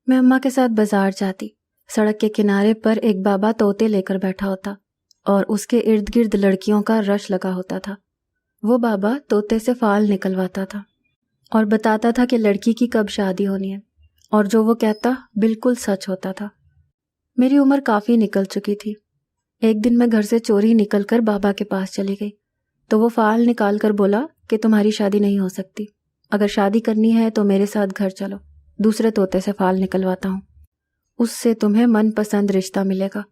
میں اماں کے ساتھ بازار جاتی۔ سڑک کے کنارے پر ایک بابا طوطے لے کر بیٹھا ہوتا اور اس کے ارد گرد لڑکیوں کا رش لگا ہوتا تھا۔ وہ بابا طوطے سے فال نکلواتا تھا اور بتاتا تھا کہ لڑکی کی کب شادی ہونی ہے، اور جو وہ کہتا بالکل سچ ہوتا تھا۔ میری عمر کافی نکل چکی تھی۔ ایک دن میں گھر سے چوری نکل کر بابا کے پاس چلی گئی تو وہ فال نکال کر بولا کہ تمہاری شادی نہیں ہو سکتی، اگر شادی کرنی ہے تو میرے ساتھ گھر چلو، دوسرے طوطے سے فال نکلواتا ہوں، اس سے تمہیں من پسند رشتہ ملے گا۔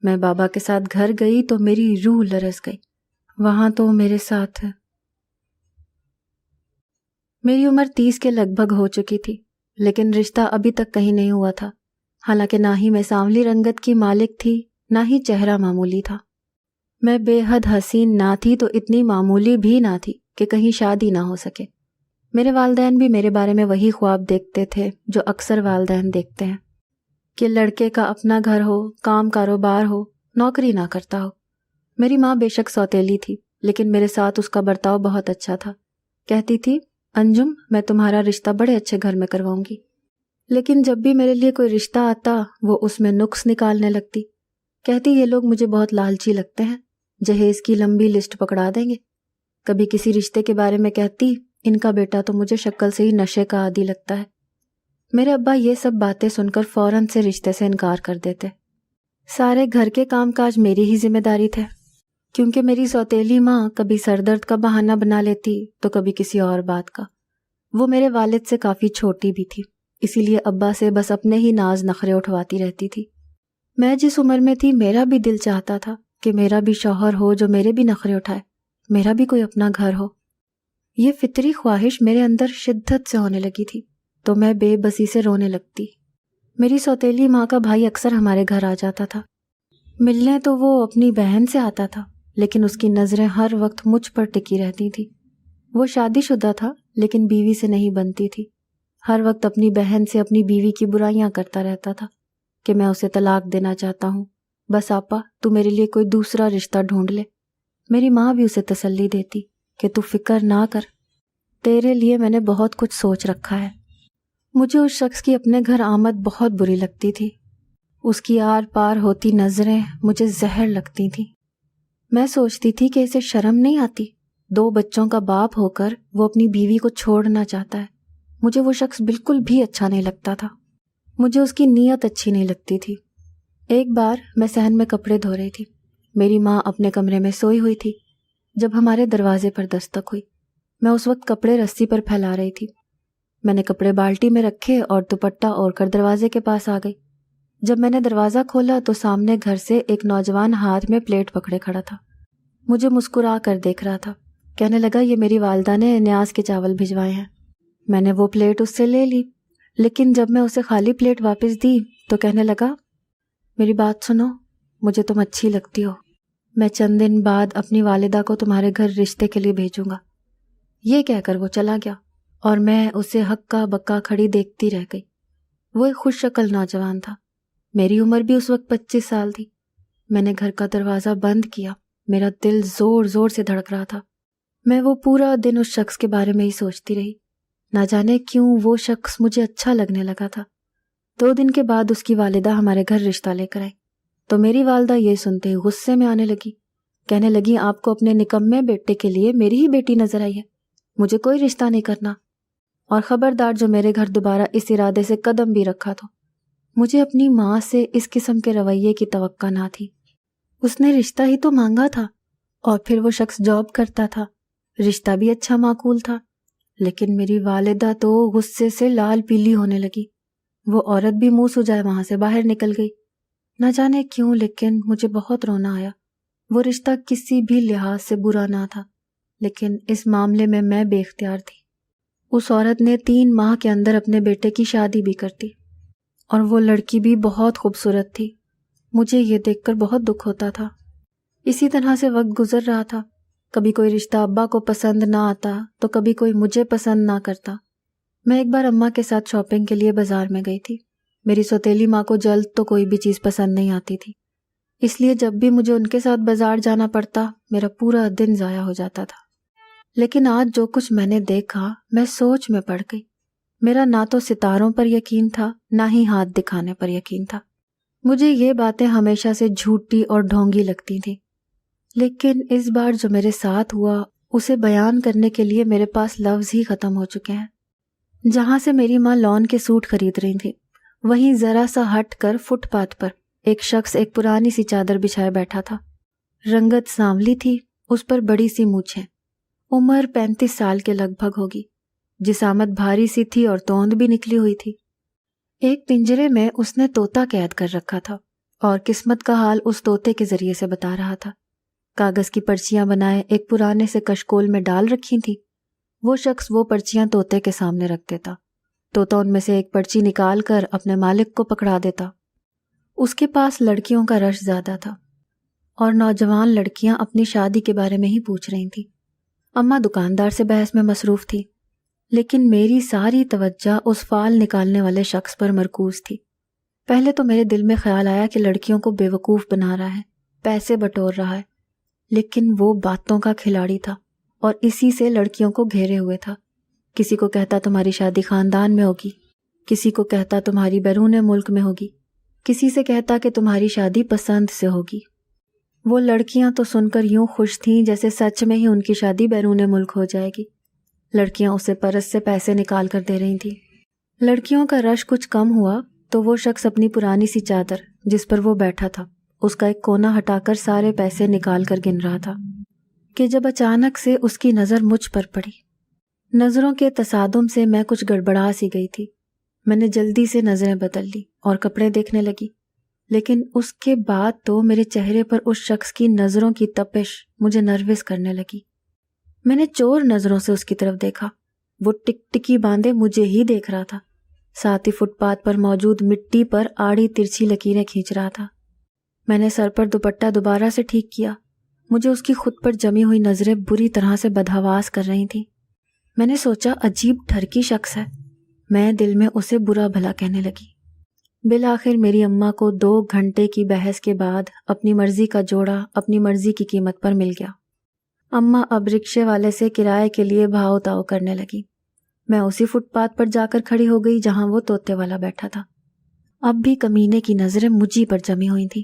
میں بابا کے ساتھ گھر گئی تو میری روح لرز گئی۔ وہاں تو میرے ساتھ میری عمر 30 کے لگ بھگ ہو چکی تھی، لیکن رشتہ ابھی تک کہیں نہیں ہوا تھا۔ حالانکہ نہ ہی میں سانولی رنگت کی مالک تھی، نہ ہی چہرہ معمولی تھا۔ میں بے حد حسین نہ تھی تو اتنی معمولی بھی نہ تھی کہ کہیں شادی نہ ہو سکے۔ میرے والدین بھی میرے بارے میں وہی خواب دیکھتے تھے جو اکثر والدین دیکھتے ہیں، کہ لڑکے کا اپنا گھر ہو، کام کاروبار ہو، نوکری نہ کرتا ہو۔ میری ماں بے شک سوتیلی تھی، لیکن میرے ساتھ اس کا برتاؤ بہت اچھا تھا۔ کہتی تھی، انجم میں تمہارا رشتہ بڑے اچھے گھر میں کرواؤں گی، لیکن جب بھی میرے لیے کوئی رشتہ آتا وہ اس میں نقص نکالنے لگتی۔ کہتی یہ لوگ مجھے بہت لالچی لگتے ہیں، جہیز کی لمبی لسٹ پکڑا دیں گے۔ کبھی کسی رشتے کے بارے میں کہتی، ان کا بیٹا تو مجھے شکل سے ہی نشے کا عادی لگتا ہے۔ میرے ابا یہ سب باتیں سن کر فوراً سے رشتے سے انکار کر دیتے۔ سارے گھر کے کام کاج میری ہی ذمہ داری تھے، کیونکہ میری سوتیلی ماں کبھی سر درد کا بہانہ بنا لیتی تو کبھی کسی اور بات کا۔ وہ میرے والد سے کافی چھوٹی بھی تھی، اسی لیے ابا سے بس اپنے ہی ناز نخرے اٹھواتی رہتی تھی۔ میں جس عمر میں تھی میرا بھی دل چاہتا تھا کہ میرا بھی شوہر ہو جو میرے بھی نخرے اٹھائے، میرا بھی کوئی اپنا گھر ہو۔ یہ فطری خواہش میرے اندر شدت سے ہونے لگی تھی تو میں بے بسی سے رونے لگتی۔ میری سوتیلی ماں کا بھائی اکثر ہمارے گھر آ جاتا تھا۔ ملنے تو وہ اپنی بہن سے آتا تھا، لیکن اس کی نظریں ہر وقت مجھ پر ٹکی رہتی تھی۔ وہ شادی شدہ تھا لیکن بیوی سے نہیں بنتی تھی۔ ہر وقت اپنی بہن سے اپنی بیوی کی برائیاں کرتا رہتا تھا کہ میں اسے طلاق دینا چاہتا ہوں، بس آپا تو میرے لیے کوئی دوسرا رشتہ ڈھونڈ لے۔ میری ماں بھی اسے تسلی دیتی کہ تو فکر نہ کر، تیرے لیے میں نے بہت کچھ سوچ رکھا ہے۔ مجھے اس شخص کی اپنے گھر آمد بہت بری لگتی تھی۔ اس کی آر پار ہوتی نظریں مجھے زہر لگتی تھیں۔ میں سوچتی تھی کہ اسے شرم نہیں آتی، 2 بچوں کا باپ ہو کر وہ اپنی بیوی کو چھوڑنا چاہتا ہے۔ مجھے وہ شخص بالکل بھی اچھا نہیں لگتا تھا، مجھے اس کی نیت اچھی نہیں لگتی تھی۔ ایک بار میں صحن میں کپڑے دھو رہی تھی، میری ماں اپنے کمرے میں سوئی ہوئی تھی جب ہمارے دروازے پر دستک ہوئی۔ میں اس وقت کپڑے رسی پر پھیلا رہی تھی۔ میں نے کپڑے بالٹی میں رکھے اور دوپٹہ اوڑھ کر دروازے کے پاس آ گئی۔ جب میں نے دروازہ کھولا تو سامنے گھر سے ایک نوجوان ہاتھ میں پلیٹ پکڑے کھڑا تھا، مجھے مسکرا کر دیکھ رہا تھا۔ کہنے لگا یہ میری والدہ نے نیاز کے چاول بھجوائے ہیں۔ میں نے وہ پلیٹ اس سے لے لی، لیکن جب میں اسے خالی پلیٹ واپس دی تو کہنے لگا، میری بات سنو، مجھے تم اچھی لگتی ہو، میں چند دن بعد اپنی والدہ کو تمہارے گھر رشتے کے لیے بھیجوں گا۔ یہ کہہ کر وہ چلا گیا اور میں اسے ہکا بکا کھڑی دیکھتی رہ گئی۔ وہ ایک خوش شکل نوجوان تھا، میری عمر بھی اس وقت 25 سال تھی۔ میں نے گھر کا دروازہ بند کیا، میرا دل زور زور سے دھڑک رہا تھا۔ میں وہ پورا دن اس شخص کے بارے میں ہی سوچتی رہی، نہ جانے کیوں وہ شخص مجھے اچھا لگنے لگا تھا۔ 2 دن کے بعد اس کی والدہ ہمارے گھر رشتہ لے کر آئی تو میری والدہ یہ سنتے ہی غصے میں آنے لگی۔ کہنے لگی، آپ کو اپنے نکمے بیٹے کے لیے میری ہی بیٹی نظر آئی ہے، مجھے کوئی رشتہ نہیں کرنا، اور خبردار جو میرے گھر دوبارہ اس ارادے سے قدم بھی رکھا تو۔ مجھے اپنی ماں سے اس قسم کے رویے کی توقع نہ تھی۔ اس نے رشتہ ہی تو مانگا تھا، اور پھر وہ شخص جاب کرتا تھا، رشتہ بھی اچھا معقول تھا، لیکن میری والدہ تو غصے سے لال پیلی ہونے لگی۔ وہ عورت بھی منہ سجائے وہاں سے باہر نکل گئی۔ نہ جانے کیوں لیکن مجھے بہت رونا آیا۔ وہ رشتہ کسی بھی لحاظ سے برا نہ تھا، لیکن اس معاملے میں بے اختیار تھی۔ اس عورت نے 3 ماہ کے اندر اپنے بیٹے کی شادی بھی کر دی، اور وہ لڑکی بھی بہت خوبصورت تھی۔ مجھے یہ دیکھ کر بہت دکھ ہوتا تھا۔ اسی طرح سے وقت گزر رہا تھا، کبھی کوئی رشتہ ابا کو پسند نہ آتا تو کبھی کوئی مجھے پسند نہ کرتا۔ میں ایک بار اماں کے ساتھ شاپنگ کے لیے بازار میں گئی تھی۔ میری سوتیلی ماں کو جلد تو کوئی بھی چیز پسند نہیں آتی تھی، اس لیے جب بھی مجھے ان کے ساتھ بازار جانا پڑتا میرا پورا دن ضائع ہو جاتا تھا۔ لیکن آج جو کچھ میں نے دیکھا میں سوچ میں پڑ گئی۔ میرا نہ تو ستاروں پر یقین تھا، نہ ہی ہاتھ دکھانے پر یقین تھا۔ مجھے یہ باتیں ہمیشہ سے جھوٹی اور ڈھونگی لگتی تھیں، لیکن اس بار جو میرے ساتھ ہوا اسے بیان کرنے کے لیے میرے پاس لفظ ہی ختم ہو چکے ہیں۔ جہاں سے میری ماں لون کے سوٹ خرید رہی تھی، وہیں ذرا سا ہٹ کر فٹ پاتھ پر ایک شخص ایک پرانی سی چادر بچھائے بیٹھا تھا۔ رنگت سانولی تھی، اس پر بڑی سی مونچھیں، عمر 35 سال کے لگ بھگ ہوگی، جسامت بھاری سی تھی اور توند بھی نکلی ہوئی تھی۔ ایک پنجرے میں اس نے طوطا قید کر رکھا تھا اور قسمت کا حال اس طوطے کے ذریعے سے بتا رہا تھا۔ کاغذ کی پرچیاں بنائے ایک پرانے سے کشکول میں ڈال رکھی تھیں۔ وہ شخص وہ پرچیاں طوطے کے سامنے رکھ دیتا، طوطا ان میں سے ایک پرچی نکال کر اپنے مالک کو پکڑا دیتا۔ اس کے پاس لڑکیوں کا رش زیادہ تھا اور نوجوان لڑکیاں اپنی شادی کے بارے میں ہی پوچھ رہی تھیں۔ اماں دکاندار سے بحث میں مصروف تھی، لیکن میری ساری توجہ اس فال نکالنے والے شخص پر مرکوز تھی۔ پہلے تو میرے دل میں خیال آیا کہ لڑکیوں کو بیوقوف بنا رہا ہے، پیسے بٹور رہا ہے، لیکن وہ باتوں کا کھلاڑی تھا اور اسی سے لڑکیوں کو گھیرے ہوئے تھا۔ کسی کو کہتا تمہاری شادی خاندان میں ہوگی، کسی کو کہتا تمہاری بیرون ملک میں ہوگی، کسی سے کہتا کہ تمہاری شادی پسند سے ہوگی۔ وہ لڑکیاں تو سن کر یوں خوش تھیں جیسے سچ میں ہی ان کی شادی بیرون ملک ہو جائے گی۔ لڑکیاں اسے پرس سے پیسے نکال کر دے رہی تھیں۔ لڑکیوں کا رش کچھ کم ہوا تو وہ شخص اپنی پرانی سی چادر جس پر وہ بیٹھا تھا اس کا ایک کونا ہٹا کر سارے پیسے نکال کر گن رہا تھا کہ جب اچانک سے اس کی نظر مجھ پر پڑی۔ نظروں کے تصادم سے میں کچھ گڑبڑا سی گئی تھی۔ میں نے جلدی سے نظریں بدل لی اور کپڑے دیکھنے لگی، لیکن اس کے بعد تو میرے چہرے پر اس شخص کی نظروں کی تپش مجھے نروس کرنے لگی۔ میں نے چور نظروں سے اس کی طرف دیکھا۔ وہ ٹک ٹکی باندھے مجھے ہی دیکھ رہا تھا، ساتھ ہی فٹ پاتھ پر موجود مٹی پر آڑی ترچھی لکیریں کھینچ رہا تھا۔ میں نے سر پر دوپٹہ دوبارہ سے ٹھیک کیا۔ مجھے اس کی خود پر جمی ہوئی نظریں بری طرح سے بدحواس کر رہی تھیں۔ میں نے سوچا عجیب ٹھرکی شخص ہے۔ میں دل میں اسے برا بھلا کہنے لگی۔ بالآخر میری اماں کو 2 گھنٹے کی بحث کے بعد اپنی مرضی کا جوڑا اپنی مرضی کی قیمت پر مل گیا۔ اماں اب رکشے والے سے کرائے کے لیے بھاؤ تاؤ کرنے لگی۔ میں اسی فٹ پاتھ پر جا کر کھڑی ہو گئی جہاں وہ طوطے والا بیٹھا تھا۔ اب بھی کمینے کی نظریں مجھی پر جمی ہوئی تھیں۔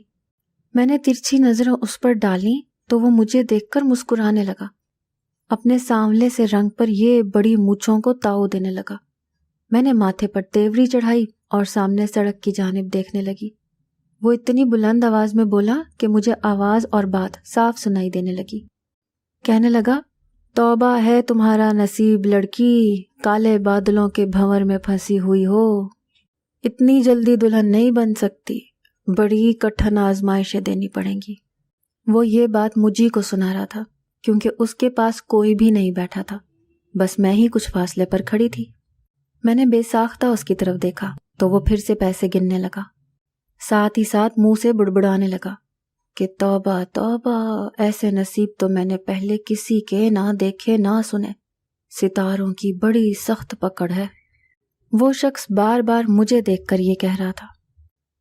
میں نے ترچھی نظریں اس پر ڈالیں تو وہ مجھے دیکھ کر مسکرانے لگا، اپنے سانولے سے رنگ پر یہ بڑی مونچھوں کو تاؤ دینے لگا۔ میں نے ماتھے پر تیوری چڑھائی اور سامنے سڑک کی جانب دیکھنے لگی۔ وہ اتنی بلند آواز میں بولا کہ مجھے آواز اور بات صاف سنائی دینے لگی۔ کہنے لگا، توبہ ہے تمہارا نصیب لڑکی، کالے بادلوں کے بھنور میں پھنسی ہوئی ہو، اتنی جلدی دلہن نہیں بن سکتی، بڑی کٹھن آزمائشیں دینی پڑیں گی۔ وہ یہ بات مجھی کو سنا رہا تھا کیونکہ اس کے پاس کوئی بھی نہیں بیٹھا تھا، بس میں ہی کچھ فاصلے پر کھڑی تھی۔ میں نے بے ساختہ اس کی طرف دیکھا تو وہ پھر سے پیسے گننے لگا، ساتھ ہی ساتھ منہ سے بڑبڑانے لگا کہ توبہ توبہ، ایسے نصیب تو میں نے پہلے کسی کے نہ دیکھے نہ سنے، ستاروں کی بڑی سخت پکڑ ہے۔ وہ شخص بار بار مجھے دیکھ کر یہ کہہ رہا تھا۔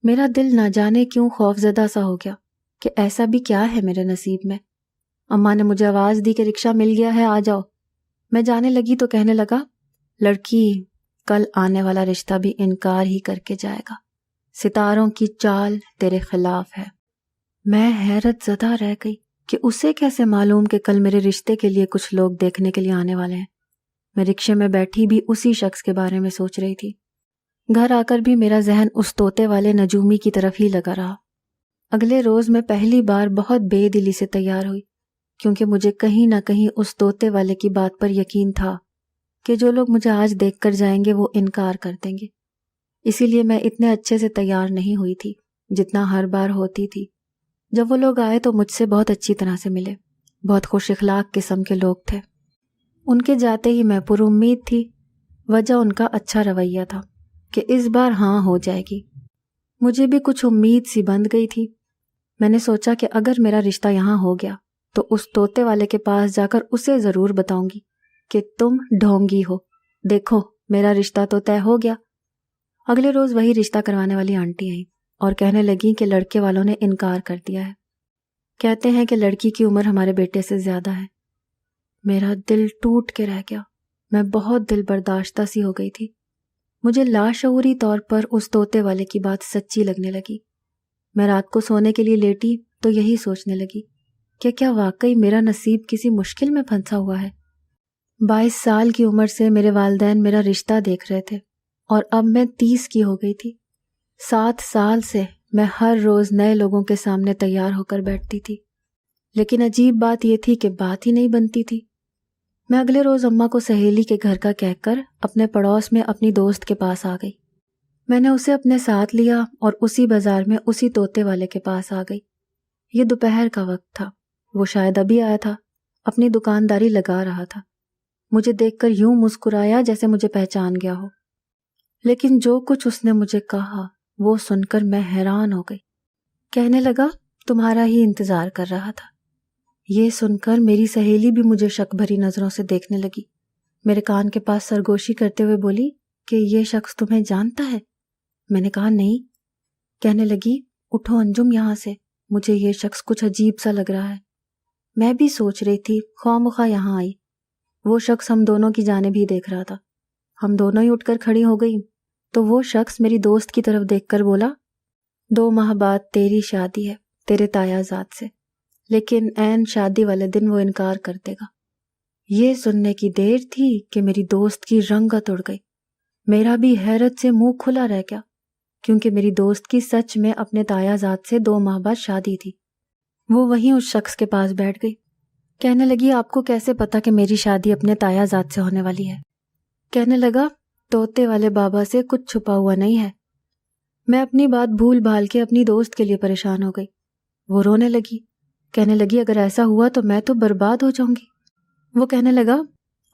میرا دل نہ جانے کیوں خوفزدہ سا ہو گیا کہ ایسا بھی کیا ہے میرے نصیب میں۔ اماں نے مجھے آواز دی کہ رکشہ مل گیا ہے، آ جاؤ۔ میں جانے لگی تو کہنے لگا، لڑکی، کل آنے والا رشتہ بھی انکار ہی کر کے جائے گا، ستاروں کی چال تیرے خلاف ہے۔ میں حیرت زدہ رہ گئی کہ اسے کیسے معلوم کہ کل میرے رشتے کے لیے کچھ لوگ دیکھنے کے لیے آنے والے ہیں۔ میں رکشے میں بیٹھی بھی اسی شخص کے بارے میں سوچ رہی تھی۔ گھر آ کر بھی میرا ذہن اس طوطے والے نجومی کی طرف ہی لگا رہا۔ اگلے روز میں پہلی بار بہت بے دلی سے تیار ہوئی، کیونکہ مجھے کہیں نہ کہیں اس طوطے والے کی بات پر یقین تھا کہ جو لوگ مجھے آج دیکھ کر جائیں گے وہ انکار کر دیں گے۔ اسی لیے میں اتنے اچھے سے تیار نہیں ہوئی تھی جتنا ہر بار ہوتی تھی۔ جب وہ لوگ آئے تو مجھ سے بہت اچھی طرح سے ملے، بہت خوش اخلاق قسم کے لوگ تھے۔ ان کے جاتے ہی میں پر امید تھی، وجہ ان کا اچھا رویہ تھا کہ اس بار ہاں ہو جائے گی۔ مجھے بھی کچھ امید سی بندھ گئی تھی۔ میں نے سوچا کہ اگر میرا رشتہ یہاں ہو گیا تو اس طوطے والے کے پاس جا کر اسے ضرور بتاؤں گی کہ تم ڈھونگی ہو، دیکھو میرا رشتہ تو طے ہو گیا۔ اگلے روز وہی رشتہ کروانے والی آنٹی آئیں اور کہنے لگیں کہ لڑکے والوں نے انکار کر دیا ہے، کہتے ہیں کہ لڑکی کی عمر ہمارے بیٹے سے زیادہ ہے۔ میرا دل ٹوٹ کے رہ گیا، میں بہت دل برداشتہ سی ہو گئی تھی۔ مجھے لاشعوری طور پر اس طوطے والے کی بات سچی لگنے لگی۔ میں رات کو سونے کے لیے لیٹی تو یہی سوچنے لگی کہ کیا واقعی میرا نصیب کسی مشکل میں پھنسا ہوا ہے؟ 22 سال کی عمر سے میرے والدین میرا رشتہ دیکھ رہے تھے اور اب میں 30 کی ہو گئی تھی۔ 7 سال سے میں ہر روز نئے لوگوں کے سامنے تیار ہو کر بیٹھتی تھی، لیکن عجیب بات یہ تھی کہ بات ہی نہیں بنتی تھی۔ میں اگلے روز اماں کو سہیلی کے گھر کا کہہ کر اپنے پڑوس میں اپنی دوست کے پاس آ گئی۔ میں نے اسے اپنے ساتھ لیا اور اسی بازار میں اسی طوطے والے کے پاس آ گئی۔ یہ دوپہر کا وقت تھا، وہ شاید ابھی آیا تھا، اپنی دکانداری لگا رہا تھا۔ مجھے دیکھ کر یوں مسکرایا جیسے مجھے پہچان گیا ہو، لیکن جو کچھ اس نے مجھے کہا وہ سن کر میں حیران ہو گئی۔ کہنے لگا تمہارا ہی انتظار کر رہا تھا۔ یہ سن کر میری سہیلی بھی مجھے شک بھری نظروں سے دیکھنے لگی۔ میرے کان کے پاس سرگوشی کرتے ہوئے بولی کہ یہ شخص تمہیں جانتا ہے؟ میں نے کہا نہیں۔ کہنے لگی اٹھو انجم یہاں سے، مجھے یہ شخص کچھ عجیب سا لگ رہا ہے۔ میں بھی سوچ رہی تھی، خواہ مخواہ یہاں آئی۔ وہ شخص ہم دونوں کی جانب ہی دیکھ رہا تھا۔ ہم دونوں ہی اٹھ کر کھڑی ہو گئی تو وہ شخص میری دوست کی طرف دیکھ کر بولا 2 ماہ بعد تیری شادی ہے تیرے تایا زاد سے، لیکن عین شادی والے دن وہ انکار کر دے گا۔ یہ سننے کی دیر تھی کہ میری دوست کی رنگت اڑ گئی۔ میرا بھی حیرت سے منہ کھلا رہ گیا، کیونکہ میری دوست کی سچ میں اپنے تایا زاد سے 2 ماہ بعد شادی تھی۔ وہ وہیں اس شخص کے پاس بیٹھ گئی۔ کہنے لگی آپ کو کیسے پتا کہ میری شادی اپنے تایا زاد سے ہونے والی ہے؟ کہنے لگا طوطے والے بابا سے کچھ چھپا ہوا نہیں ہے۔ میں اپنی بات بھول بھال کے اپنی دوست کے لیے پریشان ہو گئی۔ وہ رونے لگی، کہنے لگی اگر ایسا ہوا تو میں تو برباد ہو جاؤں گی۔ وہ کہنے لگا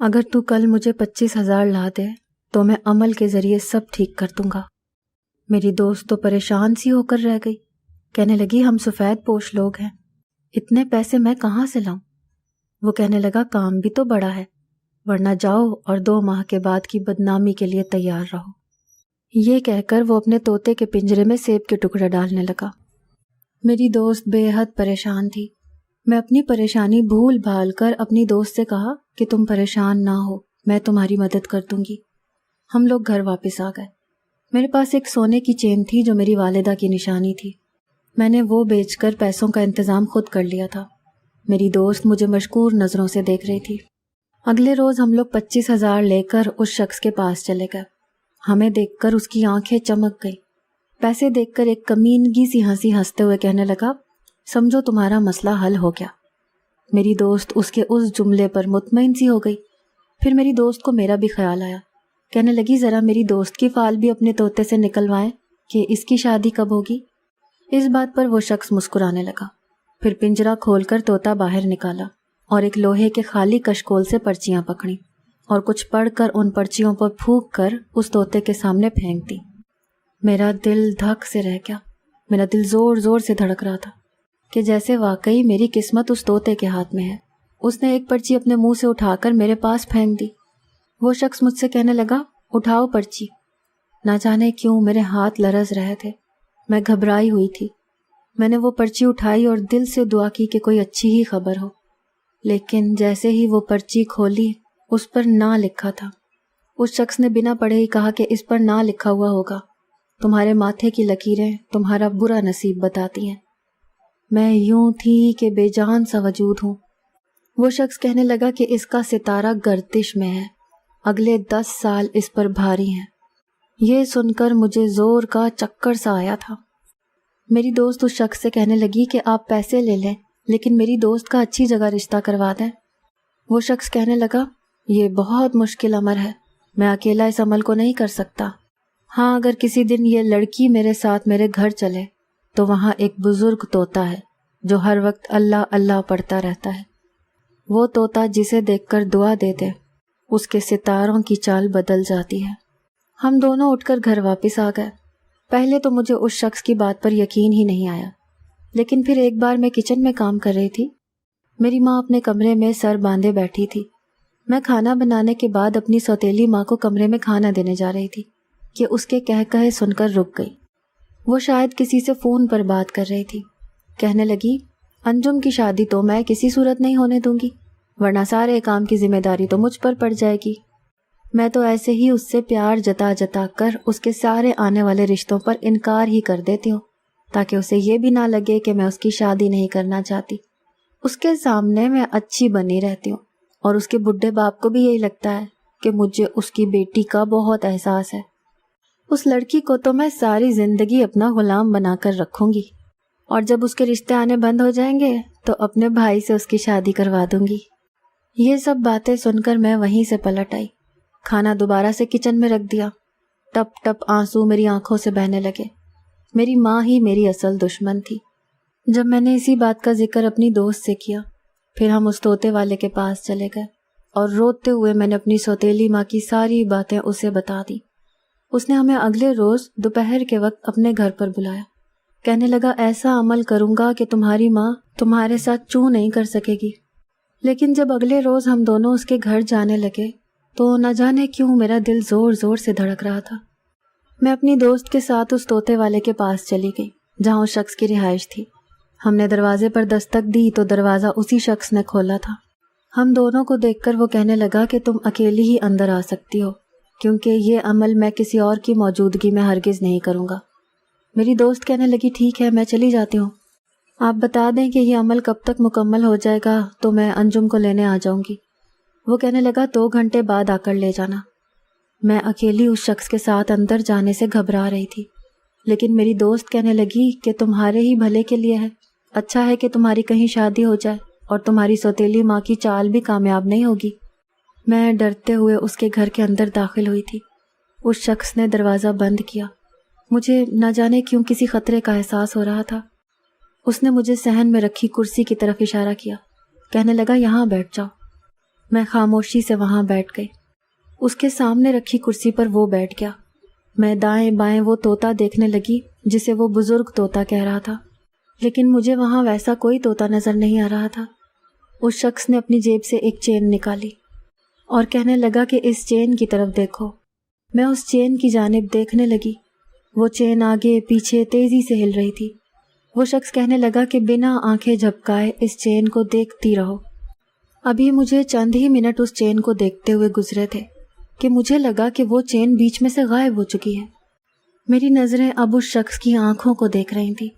اگر تو کل مجھے 25,000 لا دے تو میں عمل کے ذریعے سب ٹھیک کر دوں گا۔ میری دوست تو پریشان سی ہو کر رہ گئی، کہنے لگی ہم سفید پوش لوگ ہیں، اتنے پیسے میں کہاں سے لاؤں؟ وہ کہنے لگا کام بھی تو بڑا ہے، ورنہ جاؤ اور 2 ماہ کے بعد کی بدنامی کے لیے تیار رہو۔ یہ کہہ کر وہ اپنے طوطے کے پنجرے میں سیب کے ٹکڑے ڈالنے لگا۔ میری دوست بے حد پریشان تھی۔ میں اپنی پریشانی بھول بھال کر اپنی دوست سے کہا کہ تم پریشان نہ ہو، میں تمہاری مدد کر دوں گی۔ ہم لوگ گھر واپس آ گئے۔ میرے پاس ایک سونے کی چین تھی جو میری والدہ کی نشانی تھی۔ میں نے وہ بیچ کر پیسوں کا انتظام خود کر لیا تھا۔ میری دوست مجھے مشکور نظروں سے دیکھ رہی تھی۔ اگلے روز ہم لوگ 25,000 لے کر اس شخص کے پاس چلے گئے۔ ہمیں دیکھ کر اس کی آنکھیں چمک گئی۔ پیسے دیکھ کر ایک کمینگی سی ہنسی ہنستے ہوئے کہنے لگا سمجھو تمہارا مسئلہ حل ہو گیا۔ میری دوست اس کے اس جملے پر مطمئن سی ہو گئی۔ پھر میری دوست کو میرا بھی خیال آیا، کہنے لگی ذرا میری دوست کی فال بھی اپنے طوطے سے نکلوائیں کہ اس کی شادی کب ہوگی۔ اس بات پر وہ شخص مسکرانے لگا، پھر پنجرا کھول کر طوطا باہر نکالا اور ایک لوہے کے خالی کشکول سے پرچیاں پکڑیں اور کچھ پڑھ کر ان پرچیوں پر پھونک کر اس طوطے کے سامنے پھینک دی۔ میرا دل دھک سے رہ گیا۔ میرا دل زور زور سے دھڑک رہا تھا کہ جیسے واقعی میری قسمت اس طوطے کے ہاتھ میں ہے۔ اس نے ایک پرچی اپنے منہ سے اٹھا کر میرے پاس پھینک دی۔ وہ شخص مجھ سے کہنے لگا اٹھاؤ پرچی۔ نہ جانے کیوں میرے ہاتھ لرز رہے تھے، میں گھبرائی ہوئی تھی۔ میں نے وہ پرچی اٹھائی اور دل سے دعا کی کہ کوئی اچھی ہی خبر ہو، لیکن جیسے ہی وہ پرچی کھولی اس پر نہ لکھا تھا۔ اس شخص نے بنا پڑھے ہی کہا کہ اس پر نہ لکھا ہوا ہوگا، تمہارے ماتھے کی لکیریں تمہارا برا نصیب بتاتی ہیں۔ میں یوں تھی کہ بے جان سا وجود ہوں۔ وہ شخص کہنے لگا کہ اس کا ستارہ گردش میں ہے، اگلے 10 سال اس پر بھاری ہیں۔ یہ سن کر مجھے زور کا چکر سا آیا تھا۔ میری دوست اس شخص سے کہنے لگی کہ آپ پیسے لے لیں لیکن میری دوست کا اچھی جگہ رشتہ کروا دیں۔ وہ شخص کہنے لگا یہ بہت مشکل امر ہے، میں اکیلا اس عمل کو نہیں کر سکتا۔ ہاں اگر کسی دن یہ لڑکی میرے ساتھ میرے گھر چلے تو وہاں ایک بزرگ طوطا ہے جو ہر وقت اللہ اللہ پڑھتا رہتا ہے۔ وہ طوطا جسے دیکھ کر دعا دے دے اس کے ستاروں کی چال بدل جاتی ہے۔ ہم دونوں اٹھ کر گھر واپس آ گئے۔ پہلے تو مجھے اس شخص کی بات پر یقین ہی نہیں آیا، لیکن پھر ایک بار میں کچن میں کام کر رہی تھی۔ میری ماں اپنے کمرے میں سر باندھے بیٹھی تھی۔ میں کھانا بنانے کے بعد اپنی سوتیلی ماں کو کمرے میں کھانا دینے جا رہی تھی کہ اس کے کہے سن کر رک گئی۔ وہ شاید کسی سے فون پر بات کر رہی تھی۔ کہنے لگی انجم کی شادی تو میں کسی صورت نہیں ہونے دوں گی، ورنہ سارے کام کی ذمہ داری تو مجھ پر پڑ جائے گی۔ میں تو ایسے ہی اس سے پیار جتا جتا کر اس کے سارے آنے والے رشتوں پر انکار ہی کر دیتی ہوں، تاکہ اسے یہ بھی نہ لگے کہ میں اس کی شادی نہیں کرنا چاہتی۔ اس کے سامنے میں اچھی بنی رہتی ہوں، اور اس کے بڈھے باپ کو بھی یہی لگتا ہے کہ مجھے اس کی بیٹی کا بہت احساس ہے۔ اس لڑکی کو تو میں ساری زندگی اپنا غلام بنا کر رکھوں گی، اور جب اس کے رشتے آنے بند ہو جائیں گے تو اپنے بھائی سے اس کی شادی کروا دوں گی۔ یہ سب باتیں سن کر میں وہیں سے پلٹ آئی، کھانا دوبارہ سے کچن میں رکھ دیا۔ ٹپ ٹپ آنسو میری آنکھوں سے بہنے لگے۔ میری ماں ہی میری اصل دشمن تھی۔ جب میں نے اسی بات کا ذکر اپنی دوست سے کیا، پھر ہم اس طوطے والے کے پاس چلے گئے، اور روتے ہوئے میں نے اپنی سوتیلی ماں کی ساری باتیں اسے بتا دی۔ اس نے ہمیں اگلے روز دوپہر کے وقت اپنے گھر پر بلایا۔ کہنے لگا ایسا عمل کروں گا کہ تمہاری ماں تمہارے ساتھ چوں نہیں کر سکے گی۔ لیکن جب اگلے روز ہم دونوں اس کے گھر جانے لگے تو نہ جانے کیوں میرا دل زور زور سے دھڑک رہا تھا۔ میں اپنی دوست کے ساتھ اس طوطے والے کے پاس چلی گئی جہاں اس شخص کی رہائش تھی۔ ہم نے دروازے پر دستک دی تو دروازہ اسی شخص نے کھولا تھا۔ ہم دونوں کو دیکھ کر وہ کہنے لگا کہ تم اکیلی ہی اندر آ سکتی ہو، کیونکہ یہ عمل میں کسی اور کی موجودگی میں ہرگز نہیں کروں گا۔ میری دوست کہنے لگی ٹھیک ہے، میں چلی جاتی ہوں، آپ بتا دیں کہ یہ عمل کب تک مکمل ہو جائے گا تو میں انجم کو لینے آ جاؤں گی۔ وہ کہنے لگا 2 گھنٹے بعد آ کر لے جانا۔ میں اکیلی اس شخص کے ساتھ اندر جانے سے گھبرا رہی تھی، لیکن میری دوست کہنے لگی کہ تمہارے ہی بھلے کے لیے ہے، اچھا ہے کہ تمہاری کہیں شادی ہو جائے اور تمہاری سوتیلی ماں کی چال بھی کامیاب نہیں ہوگی۔ میں ڈرتے ہوئے اس کے گھر کے اندر داخل ہوئی تھی۔ اس شخص نے دروازہ بند کیا۔ مجھے نہ جانے کیوں کسی خطرے کا احساس ہو رہا تھا۔ اس نے مجھے صحن میں رکھی کرسی کی طرف اشارہ کیا، کہنے لگا یہاں بیٹھ جاؤ۔ میں خاموشی سے وہاں بیٹھ گئی۔ اس کے سامنے رکھی کرسی پر وہ بیٹھ گیا۔ میں دائیں بائیں وہ طوطا دیکھنے لگی جسے وہ بزرگ طوطا کہہ رہا تھا، لیکن مجھے وہاں ویسا کوئی طوطا نظر نہیں آ رہا تھا۔ اس شخص نے اپنی جیب سے ایک چین نکالی اور کہنے لگا کہ اس چین کی طرف دیکھو۔ میں اس چین کی جانب دیکھنے لگی۔ وہ چین آگے پیچھے تیزی سے ہل رہی تھی۔ وہ شخص کہنے لگا کہ بنا آنکھیں جھپکائے اس چین کو دیکھتی رہو۔ ابھی مجھے چند ہی منٹ اس چین کو دیکھتے ہوئے گزرے تھے کہ مجھے لگا کہ وہ چین بیچ میں سے غائب ہو چکی ہے۔ میری نظریں اب اس شخص کی آنکھوں کو دیکھ رہی تھیں۔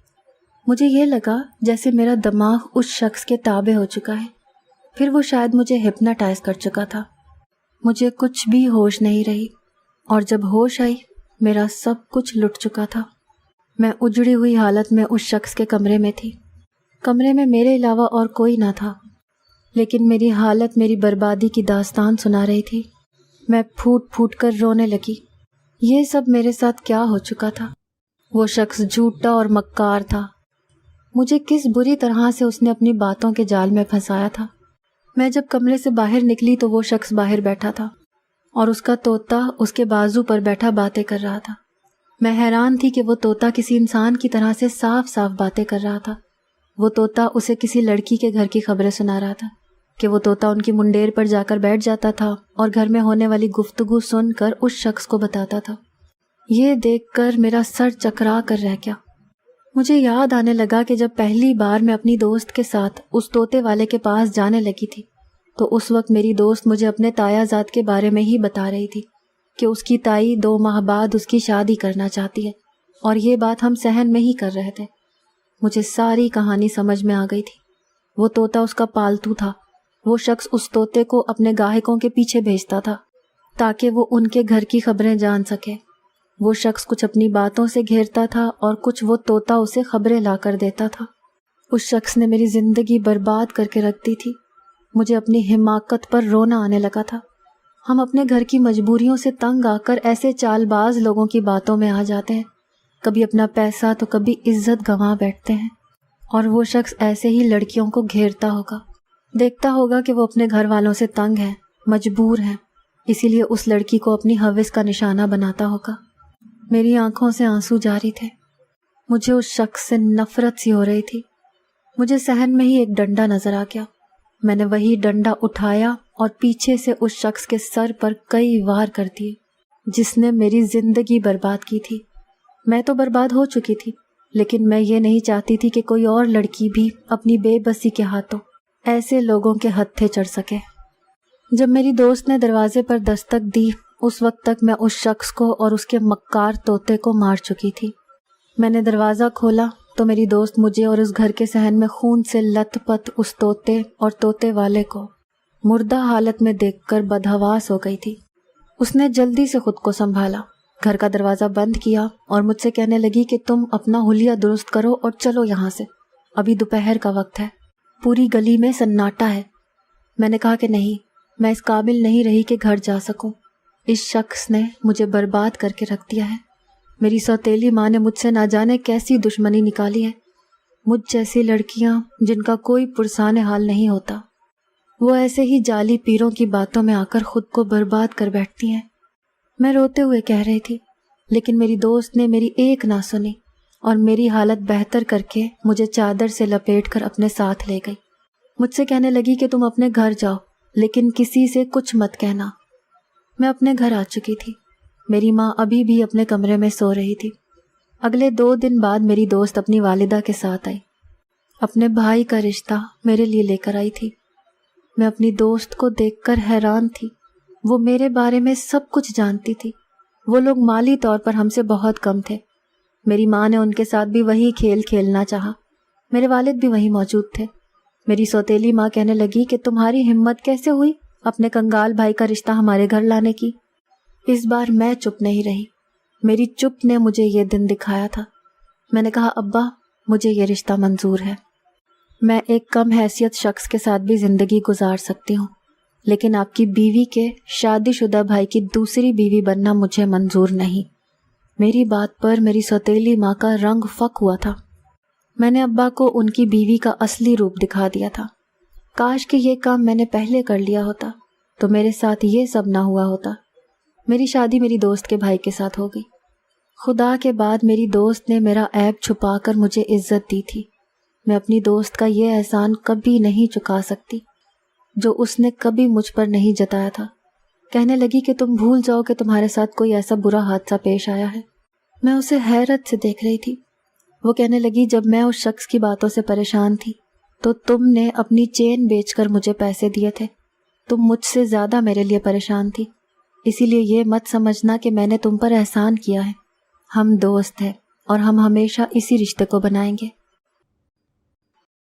مجھے یہ لگا جیسے میرا دماغ اس شخص کے تابع ہو چکا ہے، پھر وہ شاید مجھے ہپناٹائز کر چکا تھا۔ مجھے کچھ بھی ہوش نہیں رہی، اور جب ہوش آئی میرا سب کچھ لٹ چکا تھا۔ میں اجڑی ہوئی حالت میں اس شخص کے کمرے میں تھی۔ کمرے میں میرے علاوہ اور کوئی نہ تھا، لیکن میری حالت میری بربادی کی داستان سنا رہی تھی۔ میں پھوٹ پھوٹ کر رونے لگی۔ یہ سب میرے ساتھ کیا ہو چکا تھا؟ وہ شخص جھوٹا اور مکار تھا۔ مجھے کس بری طرح سے اس نے اپنی باتوں کے جال میں پھنسایا تھا۔ میں جب کمرے سے باہر نکلی تو وہ شخص باہر بیٹھا تھا اور اس کا طوطا اس کے بازو پر بیٹھا باتیں کر رہا تھا۔ میں حیران تھی کہ وہ طوطا کسی انسان کی طرح سے صاف صاف باتیں کر رہا تھا۔ وہ طوطا اسے کسی لڑکی کے گھر کی خبریں سنا رہا تھا کہ وہ طوطا ان کی منڈیر پر جا کر بیٹھ جاتا تھا اور گھر میں ہونے والی گفتگو سن کر اس شخص کو بتاتا تھا۔ یہ دیکھ کر میرا سر چکرا کر رہ گیا۔ مجھے یاد آنے لگا کہ جب پہلی بار میں اپنی دوست کے ساتھ اس طوطے والے کے پاس جانے لگی تھی تو اس وقت میری دوست مجھے اپنے تایا زاد کے بارے میں ہی بتا رہی تھی کہ اس کی تائی 2 ماہ بعد اس کی شادی کرنا چاہتی ہے، اور یہ بات ہم صحن میں ہی کر رہے تھے۔ مجھے ساری کہانی سمجھ میں آ گئی تھی۔ وہ طوطا اس کا پالتو تھا۔ وہ شخص اس طوطے کو اپنے گاہکوں کے پیچھے بھیجتا تھا تاکہ وہ ان کے گھر کی خبریں جان سکے۔ وہ شخص کچھ اپنی باتوں سے گھیرتا تھا اور کچھ وہ طوطا اسے خبریں لا کر دیتا تھا۔ اس شخص نے میری زندگی برباد کر کے رکھ دی تھی۔ مجھے اپنی حماقت پر رونا آنے لگا تھا۔ ہم اپنے گھر کی مجبوریوں سے تنگ آ کر ایسے چال باز لوگوں کی باتوں میں آ جاتے ہیں، کبھی اپنا پیسہ تو کبھی عزت گنوا بیٹھتے ہیں، اور وہ شخص ایسے ہی لڑکیوں کو گھیرتا ہوگا۔ دیکھتا ہوگا کہ وہ اپنے گھر والوں سے تنگ ہے، مجبور ہے، اسی لیے اس لڑکی کو اپنی ہوس کا نشانہ بناتا ہوگا۔ میری آنکھوں سے آنسو جاری تھے۔ مجھے اس شخص سے نفرت سی ہو رہی تھی۔ مجھے صحن میں ہی ایک ڈنڈا نظر آ گیا۔ میں نے وہی ڈنڈا اٹھایا اور پیچھے سے اس شخص کے سر پر کئی وار کر دیے جس نے میری زندگی برباد کی تھی۔ میں تو برباد ہو چکی تھی، لیکن میں یہ نہیں چاہتی تھی کہ کوئی اور لڑکی بھی اپنی بے بسی کے ہاتھوں ایسے لوگوں کے ہتھے چڑھ سکے۔ جب میری دوست نے دروازے پر دستک دی اس وقت تک میں اس شخص کو اور اس کے مکار طوطے کو مار چکی تھی۔ میں نے دروازہ کھولا تو میری دوست مجھے اور اس گھر کے صحن میں خون سے لت پت اس طوطے اور طوطے والے کو مردہ حالت میں دیکھ کر بدحواس ہو گئی تھی۔ اس نے جلدی سے خود کو سنبھالا، گھر کا دروازہ بند کیا اور مجھ سے کہنے لگی کہ تم اپنا حلیہ درست کرو اور چلو یہاں سے، ابھی دوپہر کا وقت ہے، پوری گلی میں سناٹا ہے۔ میں نے کہا کہ نہیں، میں اس قابل نہیں رہی کہ گھر جا سکوں۔ اس شخص نے مجھے برباد کر کے رکھ دیا ہے۔ میری سوتیلی ماں نے مجھ سے نہ جانے کیسی دشمنی نکالی ہے۔ مجھ جیسی لڑکیاں جن کا کوئی پرسان حال نہیں ہوتا، وہ ایسے ہی جعلی پیروں کی باتوں میں آ کر خود کو برباد کر بیٹھتی ہیں۔ میں روتے ہوئے کہہ رہی تھی، لیکن میری دوست نے میری ایک نہ سنی اور میری حالت بہتر کر کے مجھے چادر سے لپیٹ کر اپنے ساتھ لے گئی۔ مجھ سے کہنے لگی کہ تم اپنے گھر جاؤ لیکن کسی سے کچھ مت کہنا۔ میں اپنے گھر آ چکی تھی۔ میری ماں ابھی بھی اپنے کمرے میں سو رہی تھی۔ اگلے 2 دن بعد میری دوست اپنی والدہ کے ساتھ آئی، اپنے بھائی کا رشتہ میرے لیے لے کر آئی تھی۔ میں اپنی دوست کو دیکھ کر حیران تھی، وہ میرے بارے میں سب کچھ جانتی تھی۔ وہ لوگ مالی طور پر ہم سے بہت کم تھے۔ میری ماں نے ان کے ساتھ بھی وہی کھیل کھیلنا چاہا۔ میرے والد بھی وہیں موجود تھے۔ میری سوتیلی ماں کہنے لگی کہ تمہاری ہمت کیسے ہوئی اپنے کنگال بھائی کا رشتہ ہمارے گھر لانے کی؟ اس بار میں چپ نہیں رہی، میری چپ نے مجھے یہ دن دکھایا تھا۔ میں نے کہا، ابا مجھے یہ رشتہ منظور ہے، میں ایک کم حیثیت شخص کے ساتھ بھی زندگی گزار سکتی ہوں، لیکن آپ کی بیوی کے شادی شدہ بھائی کی دوسری بیوی بننا مجھے منظور نہیں۔ میری بات پر میری سوتیلی ماں کا رنگ فک ہوا تھا۔ میں نے ابا کو ان کی بیوی کا اصلی روپ دکھا دیا تھا۔ کاش کہ یہ کام میں نے پہلے کر لیا ہوتا تو میرے ساتھ یہ سب نہ ہوا ہوتا۔ میری شادی میری دوست کے بھائی کے ساتھ ہو گئی۔ خدا کے بعد میری دوست نے میرا عیب چھپا کر مجھے عزت دی تھی۔ میں اپنی دوست کا یہ احسان کبھی نہیں چکا سکتی جو اس نے کبھی مجھ پر نہیں جتایا تھا۔ کہنے لگی کہ تم بھول جاؤ کہ تمہارے ساتھ کوئی ایسا برا حادثہ پیش آیا ہے۔ میں اسے حیرت سے دیکھ رہی تھی۔ وہ کہنے لگی، جب میں اس شخص کی باتوں سے پریشان تھی تو تم نے اپنی چین بیچ کر مجھے پیسے دیے تھے۔ تم مجھ سے زیادہ میرے لیے پریشان تھی، اسی لیے یہ مت سمجھنا کہ میں نے تم پر احسان کیا ہے۔ ہم دوست ہیں اور ہم ہمیشہ اسی رشتے کو بنائیں گے۔